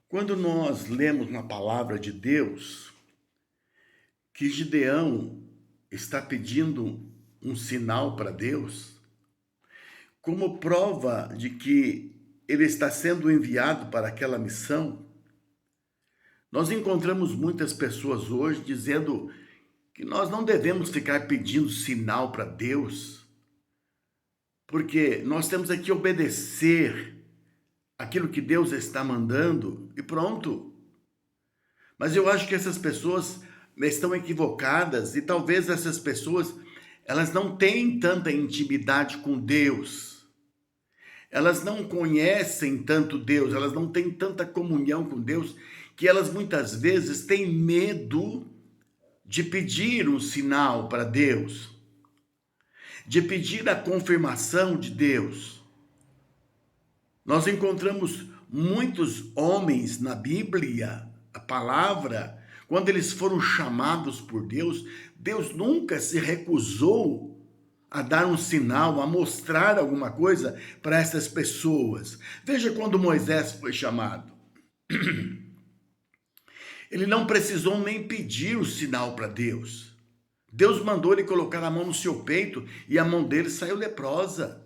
Quando nós lemos na palavra de Deus que Gideão está pedindo um sinal para Deus, como prova de que ele está sendo enviado para aquela missão, nós encontramos muitas pessoas hoje dizendo que nós não devemos ficar pedindo sinal para Deus, porque nós temos aqui obedecer aquilo que Deus está mandando e pronto. Mas eu acho que essas pessoas estão equivocadas e talvez essas pessoas elas não têm tanta intimidade com Deus. Elas não conhecem tanto Deus, elas não têm tanta comunhão com Deus, que elas muitas vezes têm medo de pedir um sinal para Deus, de pedir a confirmação de Deus. Nós encontramos muitos homens na Bíblia, a palavra, quando eles foram chamados por Deus, Deus nunca se recusou a dar um sinal, a mostrar alguma coisa para essas pessoas. Veja quando Moisés foi chamado. Ele não precisou nem pedir o sinal para Deus. Deus mandou ele colocar a mão no seu peito e a mão dele saiu leprosa.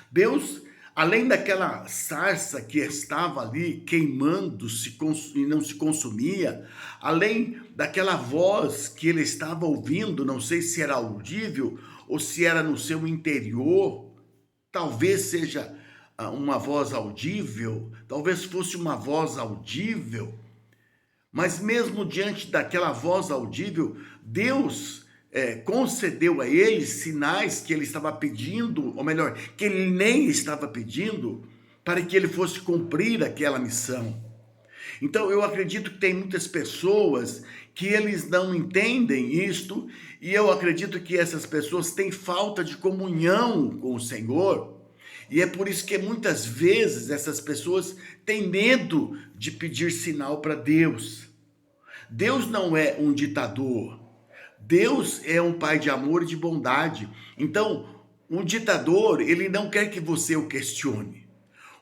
Deus, além daquela sarça que estava ali queimando-se e não se consumia, além daquela voz que ele estava ouvindo, não sei se era audível ou se era no seu interior, talvez seja uma voz audível, talvez fosse uma voz audível, mas mesmo diante daquela voz audível, Deus concedeu a ele sinais que ele estava pedindo, ou melhor, que ele nem estava pedindo, para que ele fosse cumprir aquela missão. Então eu acredito que tem muitas pessoas que eles não entendem isto, e eu acredito que essas pessoas têm falta de comunhão com o Senhor, e é por isso que muitas vezes essas pessoas têm medo de pedir sinal para Deus. Deus não é um ditador. Deus é um pai de amor e de bondade. Então, um ditador, ele não quer que você o questione.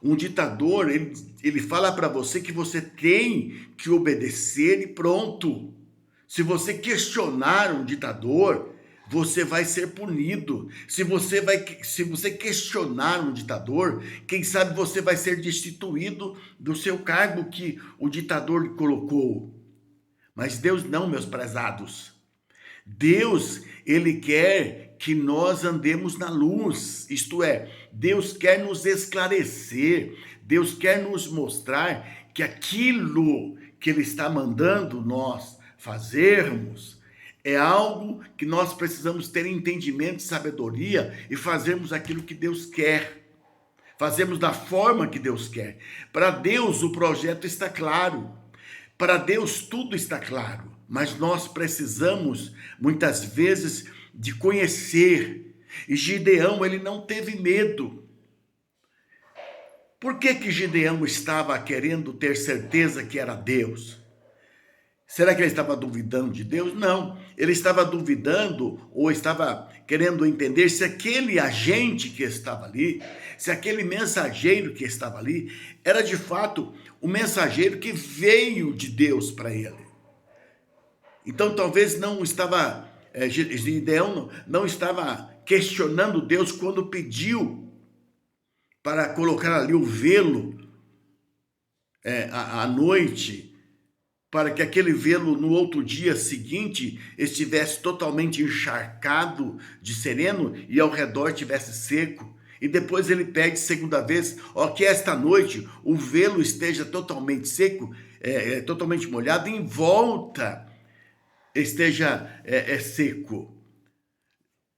Um ditador, ele fala para você que você tem que obedecer e pronto. Se você questionar um ditador, você vai ser punido. Se você questionar um ditador, quem sabe você vai ser destituído do seu cargo que o ditador lhe colocou. Mas Deus não, meus prezados. Deus, ele quer que nós andemos na luz, isto é, Deus quer nos esclarecer, Deus quer nos mostrar que aquilo que ele está mandando nós fazermos é algo que nós precisamos ter entendimento e sabedoria e fazermos aquilo que Deus quer, fazemos da forma que Deus quer. Para Deus o projeto está claro, para Deus tudo está claro, mas nós precisamos muitas vezes de conhecer. E Gideão, ele não teve medo. Por que Gideão estava querendo ter certeza que era Deus? Será que ele estava duvidando de Deus? Não, ele estava duvidando ou estava querendo entender se aquele agente que estava ali, se aquele mensageiro que estava ali, era de fato o mensageiro que veio de Deus para ele. Então talvez Gideão não estava questionando Deus quando pediu para colocar ali o velo à noite, para que aquele velo no outro dia seguinte estivesse totalmente encharcado de sereno e ao redor estivesse seco. E depois ele pede segunda vez, que esta noite o velo esteja totalmente seco, totalmente molhado, e em volta esteja seco.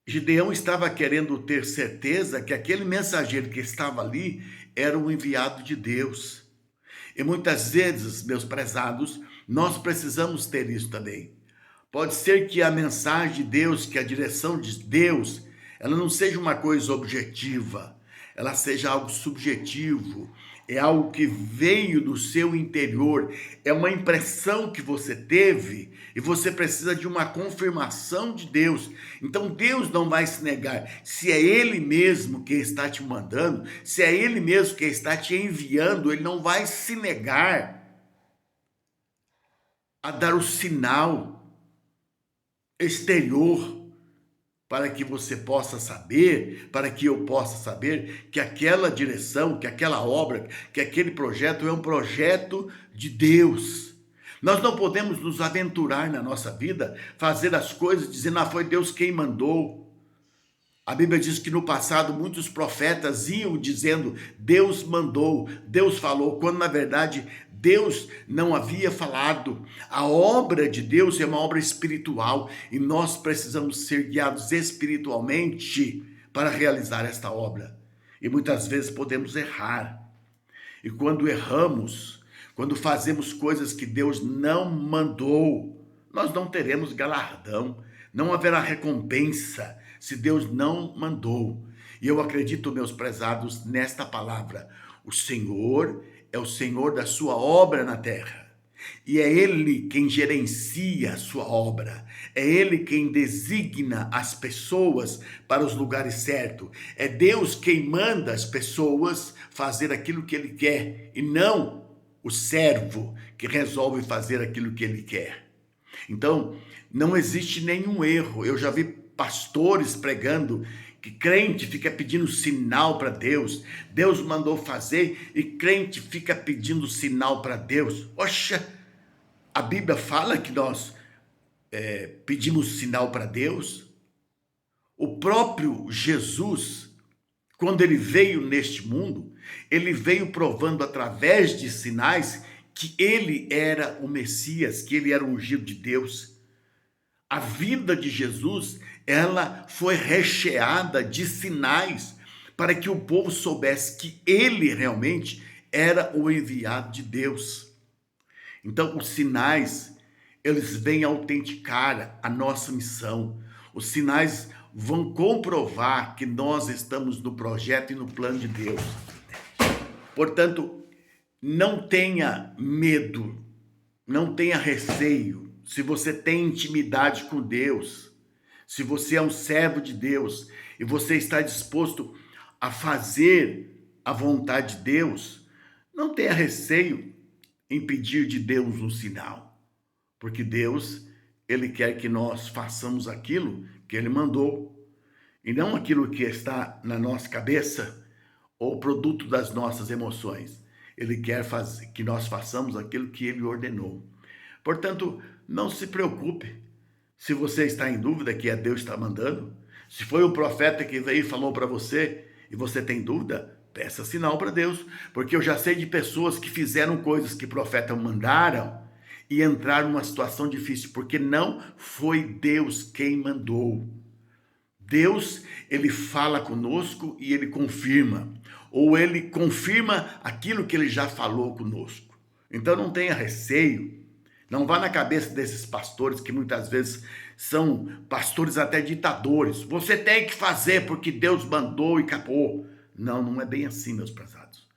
Gideão estava querendo ter certeza que aquele mensageiro que estava ali era o enviado de Deus. E muitas vezes, meus prezados, nós precisamos ter isso também. Pode ser que a mensagem de Deus, que a direção de Deus, ela não seja uma coisa objetiva, ela seja algo subjetivo, é algo que veio do seu interior, é uma impressão que você teve e você precisa de uma confirmação de Deus. Então Deus não vai se negar. Se é Ele mesmo que está te mandando, se é Ele mesmo que está te enviando, Ele não vai se negar a dar o sinal exterior para que você possa saber, para que eu possa saber que aquela direção, que aquela obra, que aquele projeto é um projeto de Deus. Nós não podemos nos aventurar na nossa vida, fazer as coisas dizendo, foi Deus quem mandou. A Bíblia diz que no passado muitos profetas iam dizendo, Deus mandou, Deus falou, quando na verdade Deus não havia falado. A obra de Deus é uma obra espiritual e nós precisamos ser guiados espiritualmente para realizar esta obra. E muitas vezes podemos errar. E quando erramos, quando fazemos coisas que Deus não mandou, nós não teremos galardão, não haverá recompensa se Deus não mandou. E eu acredito, meus prezados, nesta palavra. O Senhor é o Senhor da sua obra na terra. E é Ele quem gerencia a sua obra. É Ele quem designa as pessoas para os lugares certos. É Deus quem manda as pessoas fazer aquilo que Ele quer. E não o servo que resolve fazer aquilo que Ele quer. Então, não existe nenhum erro. Eu já vi pastores pregando que crente fica pedindo sinal para Deus. Deus mandou fazer e crente fica pedindo sinal para Deus. Oxa, a Bíblia fala que nós pedimos sinal para Deus. O próprio Jesus, quando ele veio neste mundo, ele veio provando através de sinais que ele era o Messias, que ele era o ungido de Deus. A vida de Jesus, ela foi recheada de sinais para que o povo soubesse que ele realmente era o enviado de Deus. Então, os sinais, eles vêm autenticar a nossa missão. Os sinais vão comprovar que nós estamos no projeto e no plano de Deus. Portanto, não tenha medo, não tenha receio. Se você tem intimidade com Deus, se você é um servo de Deus e você está disposto a fazer a vontade de Deus, não tenha receio em pedir de Deus um sinal, porque Deus, Ele quer que nós façamos aquilo que Ele mandou, e não aquilo que está na nossa cabeça ou produto das nossas emoções. Ele quer que nós façamos aquilo que Ele ordenou. Portanto, não se preocupe se você está em dúvida que é Deus que está mandando. Se foi o profeta que veio e falou para você e você tem dúvida, peça sinal para Deus. Porque eu já sei de pessoas que fizeram coisas que profetas mandaram e entraram numa situação difícil, porque não foi Deus quem mandou. Deus, ele fala conosco e ele confirma. Ou ele confirma aquilo que ele já falou conosco. Então não tenha receio. Não vá na cabeça desses pastores que muitas vezes são pastores até ditadores. Você tem que fazer porque Deus mandou e acabou. Não, não é bem assim, meus prezados.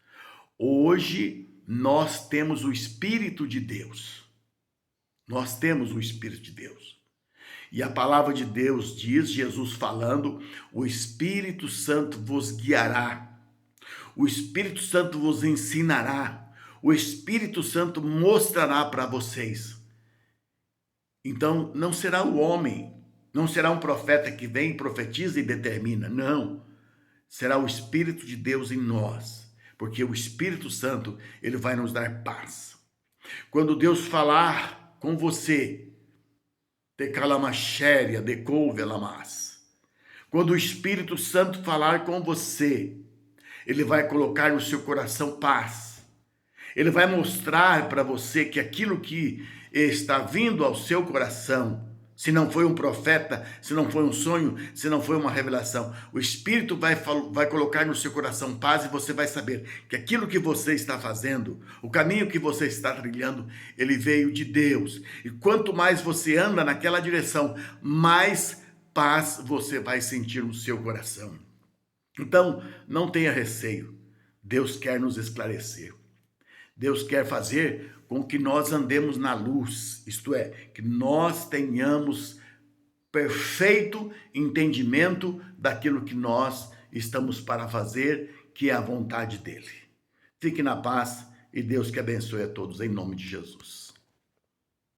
Hoje nós temos o Espírito de Deus. Nós temos o Espírito de Deus. E a palavra de Deus diz, Jesus falando, o Espírito Santo vos guiará. O Espírito Santo vos ensinará. O Espírito Santo mostrará para vocês. Então, não será o homem, não será um profeta que vem, profetiza e determina. Não. Será o Espírito de Deus em nós. Porque o Espírito Santo, ele vai nos dar paz. Quando Deus falar com você, te calamaxéria, decouve lamas. Quando o Espírito Santo falar com você, ele vai colocar no seu coração paz. Ele vai mostrar para você que aquilo que está vindo ao seu coração, se não foi um profeta, se não foi um sonho, se não foi uma revelação, o Espírito vai colocar no seu coração paz e você vai saber que aquilo que você está fazendo, o caminho que você está trilhando, ele veio de Deus. E quanto mais você anda naquela direção, mais paz você vai sentir no seu coração. Então, não tenha receio. Deus quer nos esclarecer. Deus quer fazer com que nós andemos na luz, isto é, que nós tenhamos perfeito entendimento daquilo que nós estamos para fazer, que é a vontade dele. Fique na paz e Deus que abençoe a todos, em nome de Jesus.